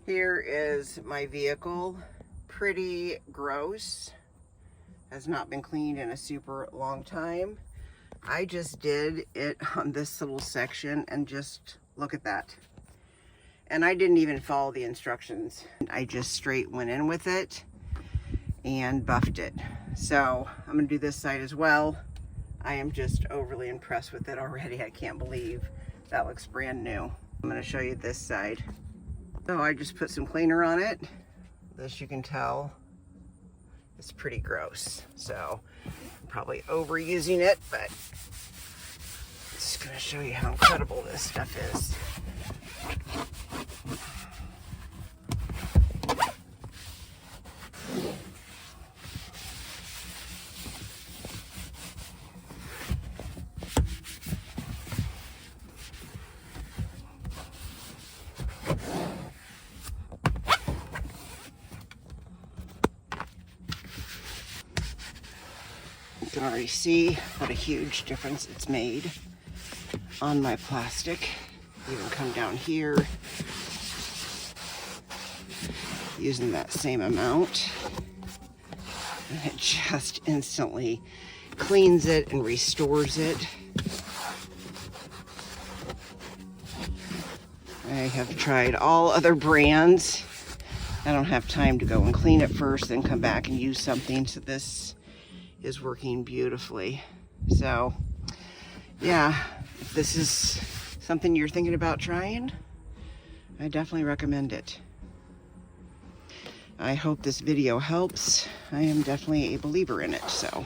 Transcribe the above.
Here is my vehicle. Pretty gross. Has not been cleaned in a super long time. I just did it on this little section and just look at that. And I didn't even follow the instructions. I just straight went in with it and buffed it. So I'm gonna do this side as well. I am just overly impressed with it already. I can't believe that looks brand new. I'm gonna show you this side. So I just put some cleaner on it. This, you can tell, it's pretty gross. So I'm probably overusing it, but I'm just gonna show you how incredible this stuff is. You can already see what a huge difference it's made on my plastic. Even come down here using that same amount, and it just instantly cleans it and restores it. I have tried all other brands. I don't have time to go and clean it first, then come back and use something. So this is working beautifully. So yeah, if this is something you're thinking about trying, I definitely recommend it. I hope this video helps. I am definitely a believer in it, so